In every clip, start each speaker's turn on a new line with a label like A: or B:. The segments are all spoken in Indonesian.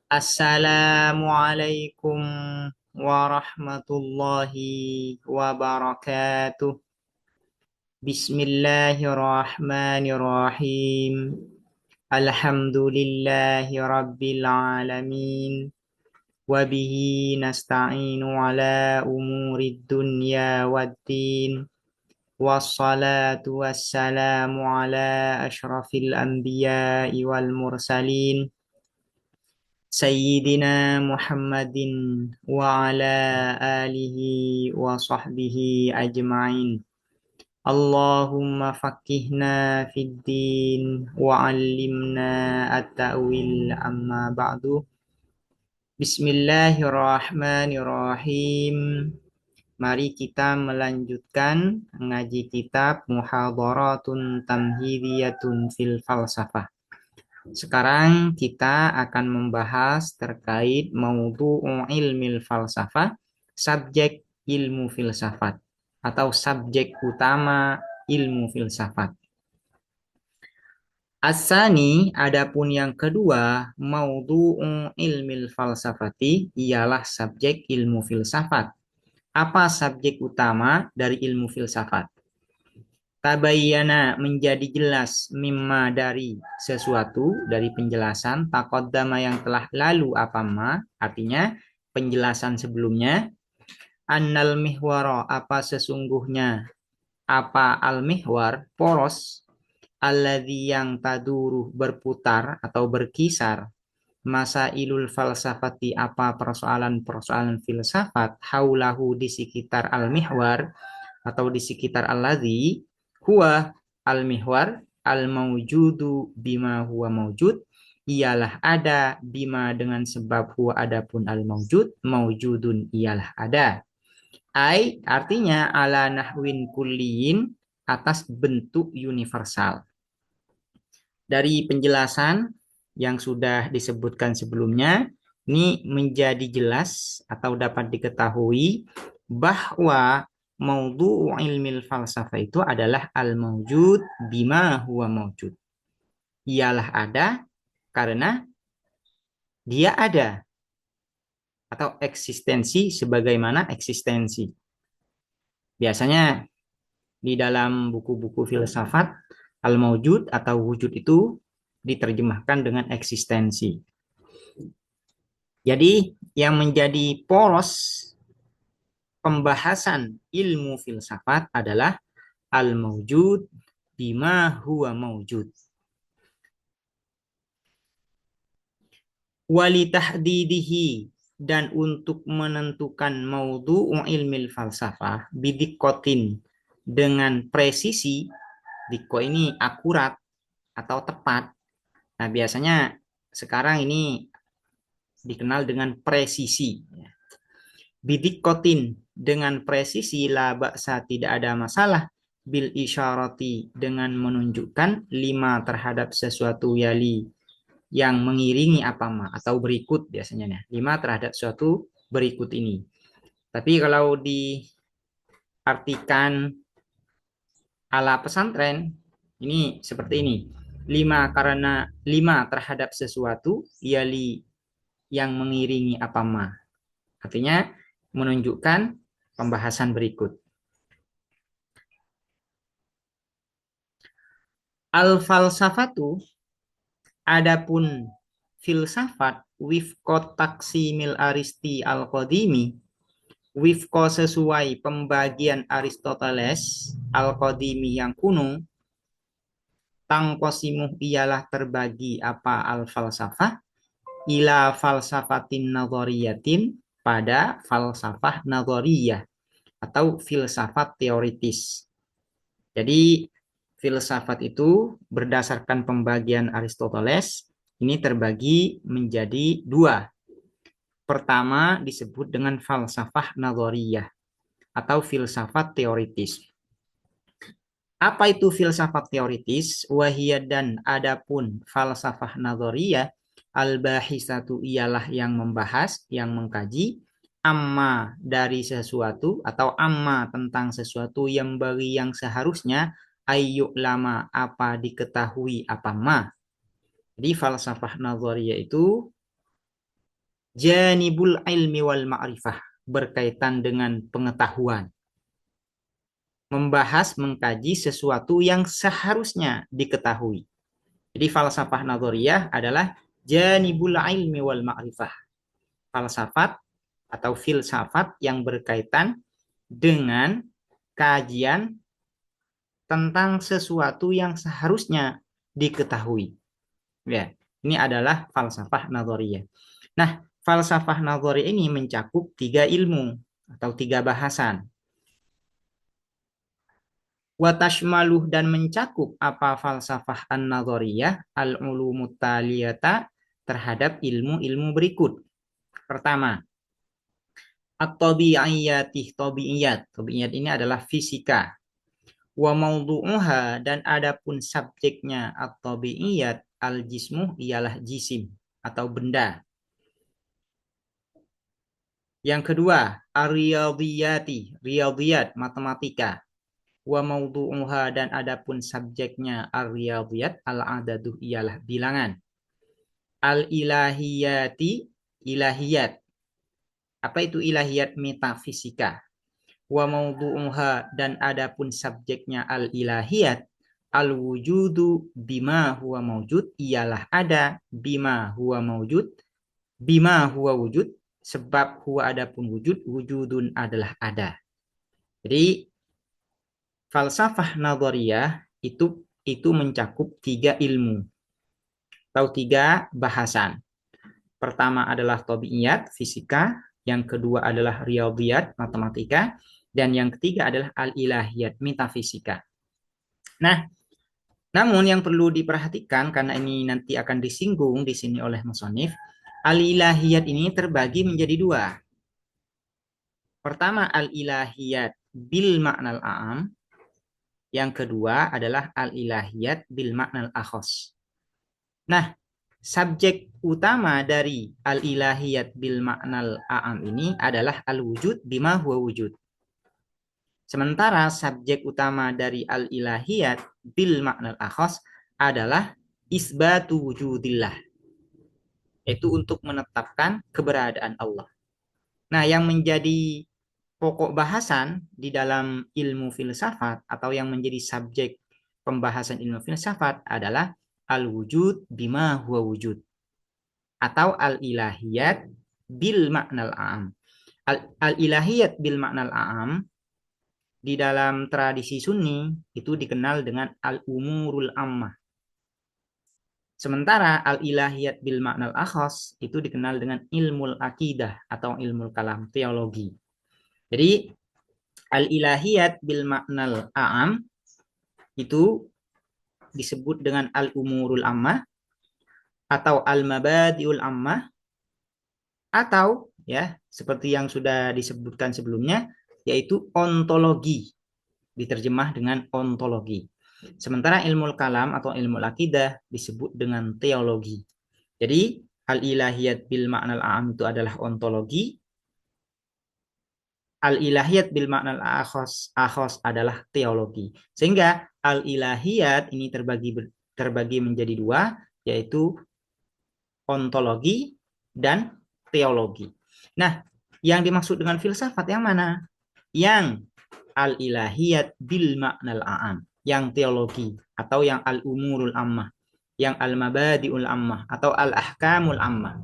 A: Assalamualaikum warahmatullahi wabarakatuh. Bismillahirrahmanirrahim. Alhamdulillahi rabbil alamin. Wabihi nasta'inu ala umurid dunya waddin. Wassalatu wassalamu ala ashrafil anbiya'i wal mursalin. Sayyidina Muhammadin wa ala alihi wa sahbihi ajma'in. Allahumma faqihna fid din wa 'allimna at-ta'wil amma ba'du. Bismillahirrahmanirrahim. Mari kita melanjutkan ngaji kitab Muhadharatun Tamhidiyatun fil Falsafah. Sekarang kita akan membahas terkait maudhu'u ilmil falsafah, subjek ilmu filsafat atau subjek utama ilmu filsafat. Asani, adapun yang kedua, maudhu'u ilmil falsafati ialah subjek ilmu filsafat. Apa subjek utama dari ilmu filsafat? Tabayyana, menjadi jelas, mimma, dari sesuatu, dari penjelasan, taqaddama, yang telah lalu, apa ma, artinya penjelasan sebelumnya, annal mihwara, apa sesungguhnya, apa al mihwar, poros, alladzi, yang taduru, berputar atau berkisar, masailul falsafati, apa persoalan-persoalan filsafat, haulahu, di sekitar al mihwar atau di sekitar alladzi, huwa al-mihwar al-mawjudu bima huwa mawjud, ialah ada, bima, dengan sebab, huwa, adapun al-mawjud, mawjudun, ialah ada. Ai, artinya ala nahwin kulliyin, atas bentuk universal. Dari penjelasan yang sudah disebutkan sebelumnya, ini menjadi jelas atau dapat diketahui bahwa maudhu'u ilmil falsafah itu adalah al-mawjud bima huwa mawjud. Ialah ada karena dia ada, atau eksistensi sebagaimana eksistensi. Biasanya di dalam buku-buku filsafat, al-mawjud atau wujud itu diterjemahkan dengan eksistensi. Jadi yang menjadi poros pembahasan ilmu filsafat adalah al-mawjud bima huwa mawjud. Walitahdidihi, dan untuk menentukan maudhu'u ilmil falsafah, bidikotin, dengan presisi. Diko ini akurat atau tepat. Nah, biasanya sekarang ini dikenal dengan presisi. Bidikotin, dengan presisi, la ba'sa, tidak ada masalah, bil isyarati, dengan menunjukkan, lima, terhadap sesuatu, yali, yang mengiringi, apa ma, atau berikut biasanya. Lima, terhadap suatu berikut ini. Tapi kalau diartikan ala pesantren, ini seperti ini. Lima, karena lima, terhadap sesuatu, yali, yang mengiringi, apa ma. Artinya menunjukkan pembahasan berikut. Al-falsafatu, adapun filsafat, wifqo taksimil aristi al-qadimi, wifqo, sesuai pembagian Aristoteles al-qadimi, yang kuno, tangkosimuh, ialah terbagi, apa al-falsafah, ila falsafatin nadhariyatin, pada falsafah nadhariyah atau filsafat teoritis. Jadi filsafat itu berdasarkan pembagian Aristoteles ini terbagi menjadi dua. Pertama disebut dengan falsafah nadhariyah atau filsafat teoritis. Apa itu filsafat teoritis? Wahiyah, dan adapun falsafah nadhariyah, al-bahisatu, ialah yang membahas, yang mengkaji, amma, dari sesuatu, atau amma, tentang sesuatu, yang bagi, yang seharusnya, ayyuk lama, apa diketahui, apa ma. Jadi falsafah nadhariyah itu Janibul ilmi wal ma'rifah, berkaitan dengan pengetahuan. Membahas, mengkaji sesuatu yang seharusnya diketahui. Jadi falsafah nazariyah adalah janibul ilmi wal ma'rifah. Falsafat atau filsafat yang berkaitan dengan kajian tentang sesuatu yang seharusnya diketahui. Ya, ini adalah falsafah nazariyah. Nah, falsafah nazariyah ini mencakup 3 ilmu atau 3 bahasan. Watashmaluh, dan mencakup apa falsafah an-nazariyah al-ulumut taliyata, terhadap ilmu-ilmu berikut. Pertama, at-tabi'iyatih, tabi'iyat. Tabi'iyat ini adalah fisika. Wa maudu'uha, dan adapun subjeknya at-tabi'iyat al-jismu, ialah jisim atau benda. Yang kedua, ar-riyadiyati, riyadiyat, matematika. Wa maudu'uha, dan adapun subjeknya ar-riyadiyat al-adaduh, ialah bilangan. Al-ilahiyati, ilahiyat. Apa itu ilahiyat? Metafisika. Wa maudu'uha, dan adapun subjeknya al-ilahiyat al-wujudu bima huwa maujud, ialah ada, bima huwa maujud, bima huwa wujud, sebab huwa adapun wujud, wujudun adalah ada. Jadi falsafah nazariyah itu mencakup 3 ilmu atau 3 bahasan. Pertama adalah tabi'iyat, fisika, yang kedua adalah riyadhiyat, matematika, dan yang ketiga adalah al-ilahiyat, metafisika. Nah, namun yang perlu diperhatikan, karena ini nanti akan disinggung di sini oleh musonif, al-ilahiyat ini terbagi menjadi 2. Pertama, al-ilahiyat bil maknal a'am. Yang kedua adalah al-ilahiyat bil maknal akhos. Nah, subjek utama dari al-ilahiyat bil maknal a'am ini adalah al-wujud bima huwa wujud. Sementara subjek utama dari al-ilahiyat bil maknal akhos adalah isbatu wujudillah. Itu untuk menetapkan keberadaan Allah. Nah, yang menjadi pokok bahasan di dalam ilmu filsafat atau yang menjadi subjek pembahasan ilmu filsafat adalah al-wujud bima huwa wujud atau al-ilahiyat bil maknal a'am. Al-ilahiyat bil maknal a'am di dalam tradisi Sunni itu dikenal dengan al-umurul ammah. Sementara al-ilahiyat bil maknal akhos itu dikenal dengan ilmul akidah atau ilmul kalam, teologi. Jadi al-ilahiyat bil maknal a'am itu disebut dengan al-umurul ammah atau al-mabadiul ammah, atau ya seperti yang sudah disebutkan sebelumnya, yaitu ontologi, diterjemah dengan ontologi. Sementara ilmu kalam atau ilmu akidah disebut dengan teologi. Jadi al-ilahiyat bil maknal a'am itu adalah ontologi, al-ilahiyat bil maknal akhos adalah teologi. Sehingga al-ilahiyat ini terbagi menjadi 2, yaitu ontologi dan teologi. Nah, yang dimaksud dengan filsafat yang mana? Yang al-ilahiyat bil maknal a'am, yang teologi, atau yang al-umurul ammah, yang al-mabadiul ammah, atau al-ahkamul ammah.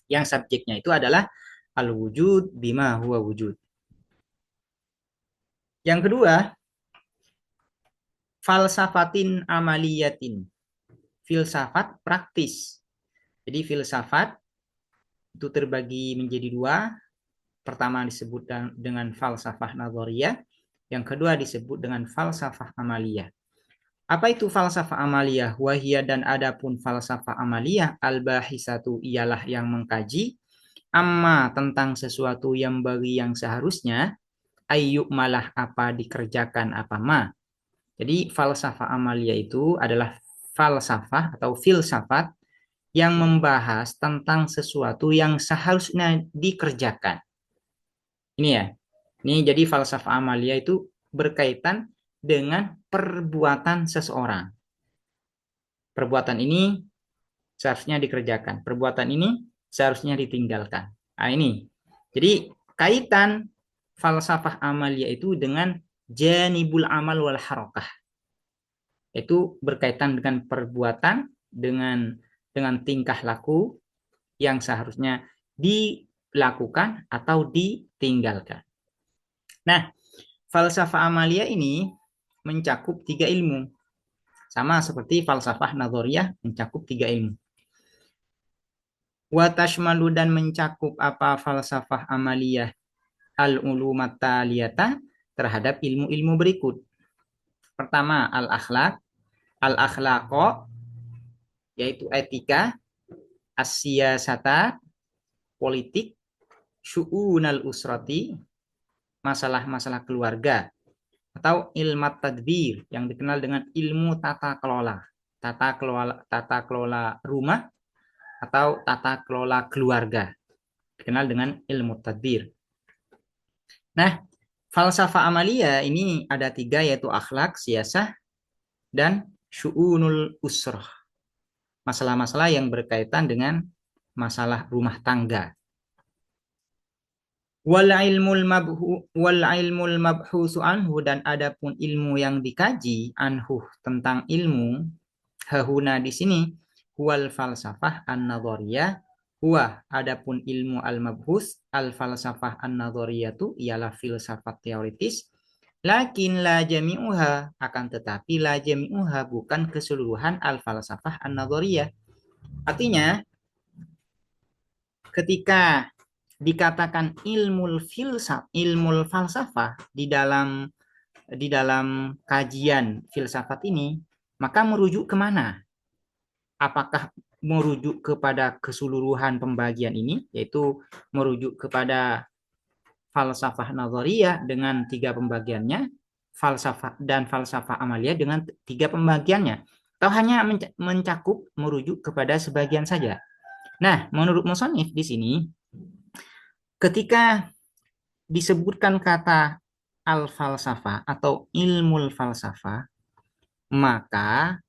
A: Yang subjeknya itu adalah al-wujud bima huwa wujud. Yang kedua, falsafatin amaliyatin, filsafat praktis. Jadi filsafat itu terbagi menjadi 2. Pertama disebut dengan falsafah nazariyah, yang kedua disebut dengan falsafah amaliyah. Apa itu falsafah amaliyah? Wahia, dan adapun falsafah amaliyah al-bahisatu, ialah yang mengkaji amma, tentang sesuatu yang bagi yang seharusnya ayyuk malah, apa dikerjakan apa ma. Jadi falsafah amaliyah itu adalah falsafah atau filsafat yang membahas tentang sesuatu yang seharusnya dikerjakan. Ini ya. Ini jadi falsafah amaliyah itu berkaitan dengan perbuatan seseorang. Perbuatan ini seharusnya dikerjakan. Perbuatan ini seharusnya ditinggalkan. Nah, ini. Jadi kaitan falsafah amaliyah itu dengan janibul amal wal harakah. Itu berkaitan dengan perbuatan, dengan tingkah laku yang seharusnya dilakukan atau ditinggalkan. Nah, falsafah amaliyah ini mencakup 3 ilmu. Sama seperti falsafah nadhoriyah mencakup 3 ilmu. Wa tashmalu dan mencakup apa falsafah amaliyah al-ulumat taliyata terhadap ilmu-ilmu berikut. Pertama, al-akhlak, al-akhlaqo yaitu etika, as-siyasata politik, syu'unal usrati masalah-masalah keluarga, atau ilmu tadbir yang dikenal dengan ilmu tata kelola. Tata kelola rumah atau tata kelola keluarga. Dikenal dengan ilmu tadbir. Nah, falsafah amalia ini ada 3 yaitu akhlak, siyasah, dan syu'unul usrah. Masalah-masalah yang berkaitan dengan masalah rumah tangga. Wal ilmul mabhusu anhu dan adapun ilmu yang dikaji anhu tentang ilmu hahuna di sini wal falsafah an-nadhariyah huwa adapun ilmu al-mabhus al-falsafah an-nadhariyah itu ialah filsafat teoritis lakin la jami'uha akan tetapi la jami'uha bukan keseluruhan al-falsafah an-nadhariyah. Artinya ketika dikatakan ilmu falsafah di dalam kajian filsafat ini, maka merujuk kemana? Apakah merujuk kepada keseluruhan pembagian ini, yaitu merujuk kepada falsafah nazariyah dengan 3 pembagiannya, falsafah dan falsafah amaliyah dengan 3 pembagiannya, atau hanya mencakup merujuk kepada sebagian saja? Nah, menurut musannif di sini, ketika disebutkan kata al-falsafah atau ilmu falsafah, maka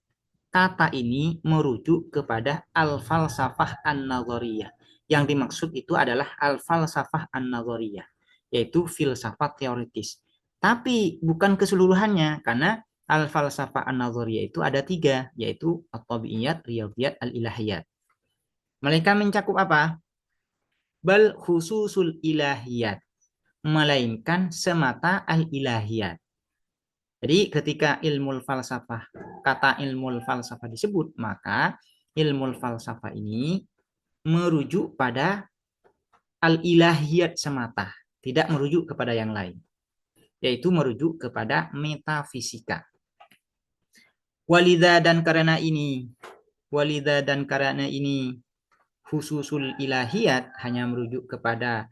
A: kata ini merujuk kepada al-falsafah an-nazariyah. Yang dimaksud itu adalah al-falsafah an-nazariyah, yaitu filsafat teoritis. Tapi bukan keseluruhannya, karena al-falsafah an-nazariyah itu ada 3, yaitu at-tabi'iyat, riyadhiyat, al-ilahiyat. Mereka mencakup apa? Bal khususul ilahiyat, melainkan semata al-ilahiyat. Jadi ketika kata ilmu falsafah disebut, maka ilmu falsafah ini merujuk pada al-ilahiyat semata, tidak merujuk kepada yang lain, yaitu merujuk kepada metafisika. Walidha dan karena ini khususul ilahiyat hanya merujuk kepada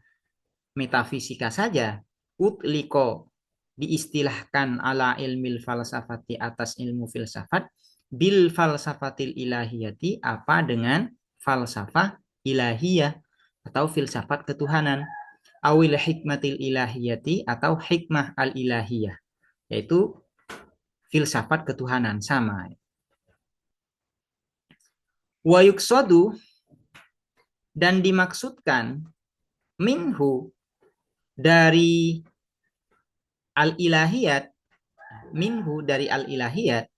A: metafisika saja, utliko diistilahkan ala ilmil falsafati atas ilmu filsafat bil falsafatil ilahiyati apa dengan falsafah ilahiyah atau filsafat ketuhanan, awil hikmatil ilahiyati atau hikmah al ilahiyah yaitu filsafat ketuhanan, sama. Wa yuqsadu dan dimaksudkan minhu dari al-ilahiyat, minhu dari al-ilahiyat,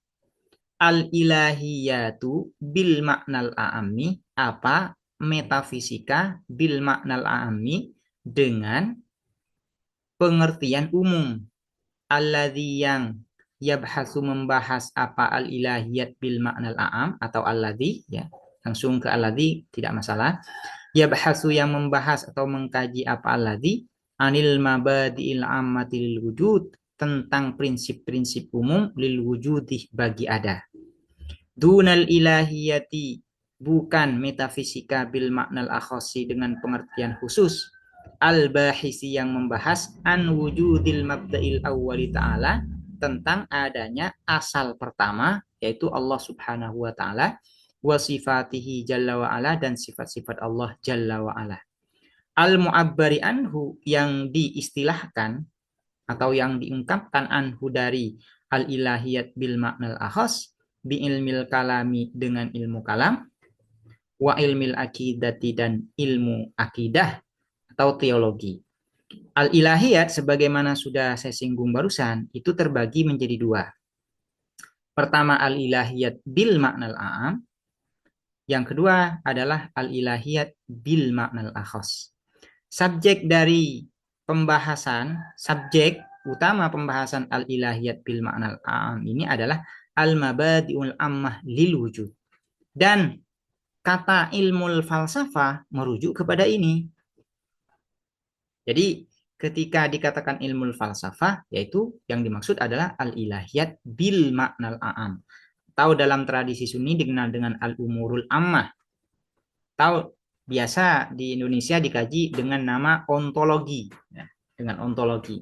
A: al-ilahiyatu bil maknal a'ami, apa metafisika bil maknal a'ami dengan pengertian umum, alladzi yang yabhasu membahas apa al-ilahiyat bil maknal a'am atau alladzi, ya langsung ke alladzi tidak masalah, yabhasu yang membahas atau mengkaji apa alladzi anil mabadi'il ammati lil wujud tentang prinsip-prinsip umum lil wujudi bagi ada. Dunal ilahiyati bukan metafisika bil maknal akhasi dengan pengertian khusus. Al-bahisi yang membahas an wujudil mabda'il awwali ta'ala tentang adanya asal pertama yaitu Allah Subhanahu wa taala wa sifatihi jalla wa ala dan sifat-sifat Allah jalla wa ala. Al-mu'abbari anhu yang diistilahkan atau yang diungkapkan anhu dari al-ilahiyat bil maknal akhas bi ilmil kalami dengan ilmu kalam wa ilmil akidati dan ilmu akidah atau teologi. Al-ilahiyat sebagaimana sudah saya singgung barusan itu terbagi menjadi dua. Pertama al-ilahiyat bil maknal a'am, yang kedua adalah al-ilahiyat bil maknal akhas. Subjek dari pembahasan, subjek utama pembahasan al-ilahiyat bil maknal a'am ini adalah al-mabadi'ul ammah lil wujud. Dan kata ilmu falsafah merujuk kepada ini. Jadi ketika dikatakan ilmu falsafah, yaitu yang dimaksud adalah al-ilahiyat bil maknal a'am. Atau dalam tradisi Sunni dikenal dengan al-umurul ammah. Atau biasa di Indonesia dikaji dengan nama ontologi. Ya, dengan ontologi.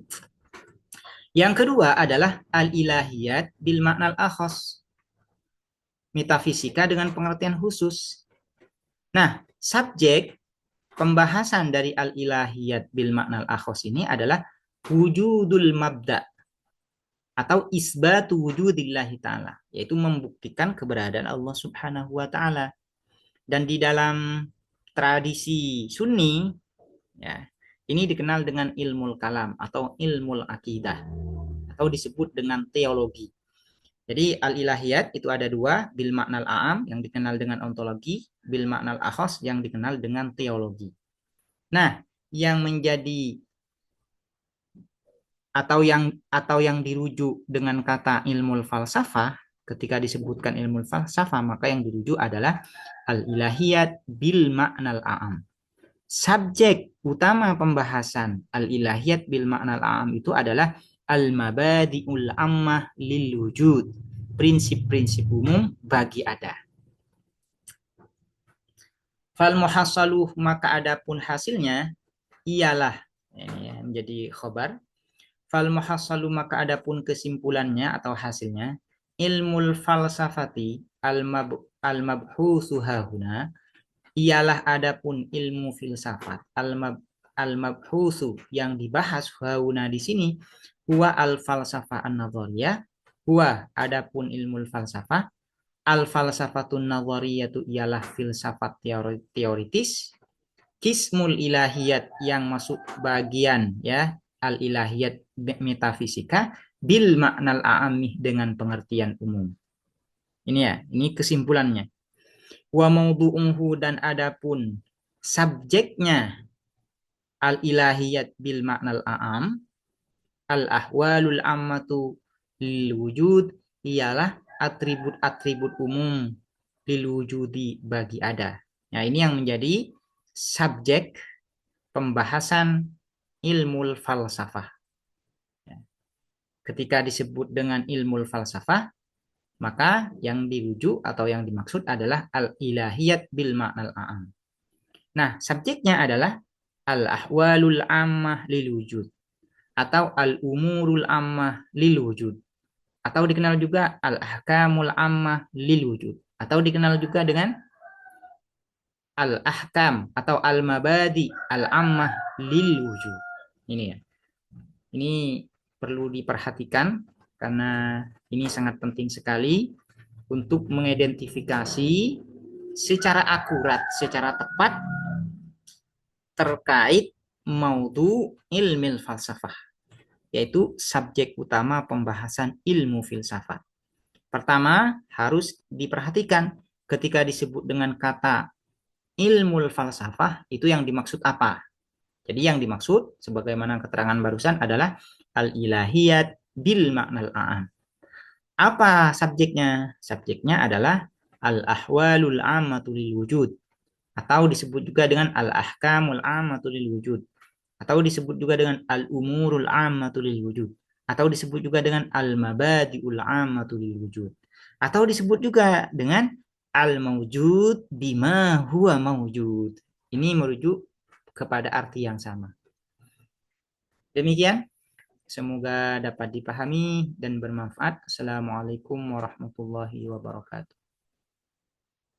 A: Yang kedua adalah al-ilahiyat bil maknal akhas. Metafisika dengan pengertian khusus. Nah, subjek pembahasan dari al-ilahiyat bil maknal akhas ini adalah wujudul mabda atau isbatu wujudillahi ta'ala, yaitu membuktikan keberadaan Allah subhanahu wa ta'ala. Dan di dalam tradisi Sunni, ya, ini dikenal dengan ilmu kalam atau ilmu akidah, atau disebut dengan teologi. Jadi al-ilahiyat itu ada dua, bil maknal a'am yang dikenal dengan ontologi, bil maknal akhas yang dikenal dengan teologi. Nah, yang menjadi atau yang dirujuk dengan kata ilmu falsafah, ketika disebutkan ilmu falsafah maka yang dirujuk adalah al-ilahiyat bil maknal a'am. Subjek utama pembahasan al-ilahiyat bil maknal a'am itu adalah al-mabadi'ul ammah lil wujud, prinsip-prinsip umum bagi ada. Fal muhassaluh, maka adapun hasilnya ialah, ini ya, menjadi khobar. Fal muhassalu, maka adapun kesimpulannya atau hasilnya, ilmul falsafati al-mabhusu hahuna, ialah adapun ilmu filsafat al-mabhusu yang dibahas hahuna di sini, huwa al-falsafah an-nadhariyah, huwa adapun ilmu falsafah, al-falsafatun nadhariyatu ialah filsafat teoritis, kismul ilahiyat yang masuk bagian ya al-ilahiyat metafisika bil maknal a'amih dengan pengertian umum. Ini ya, ini kesimpulannya. Wa maudhu'uhu, dan adapun subjeknya al-ilahiyat bil maknal a'am, al-ahwalul ammatu lil wujud, ialah atribut-atribut umum lil wujudi bagi ada. Nah, ini yang menjadi subjek pembahasan ilmu falsafah. Ketika disebut dengan ilmu falsafah, maka yang dirujuk atau yang dimaksud adalah al-ilahiyat bil ma'nal a'am. Nah, subjeknya adalah al-ahwalul ammah lil wujud atau al-umurul ammah lil wujud, atau dikenal juga al-ahkamul ammah lil wujud, atau dikenal juga dengan al-ahkam atau al-mabadi al-ammah lil wujud. Ini ya. Ini perlu diperhatikan karena ini sangat penting sekali untuk mengidentifikasi secara akurat, secara tepat terkait maudhu ilmil falsafah, yaitu subjek utama pembahasan ilmu filsafat. Pertama, harus diperhatikan ketika disebut dengan kata ilmu falsafah itu yang dimaksud apa. Jadi yang dimaksud sebagaimana keterangan barusan adalah al-ilahiyat bil maknal a'am. Apa subjeknya? Subjeknya adalah al-ahwalul ammatu lil wujud, atau disebut juga dengan al-ahkamul ammatu lil wujud, atau disebut juga dengan al-umurul ammatu lil wujud, atau disebut juga dengan al-mabadi'ul ammatu lil wujud, atau disebut juga dengan al-mawjud bima huwa mawjud. Ini merujuk kepada arti yang sama. Demikian, semoga dapat dipahami dan bermanfaat. Assalamualaikum warahmatullahi wabarakatuh.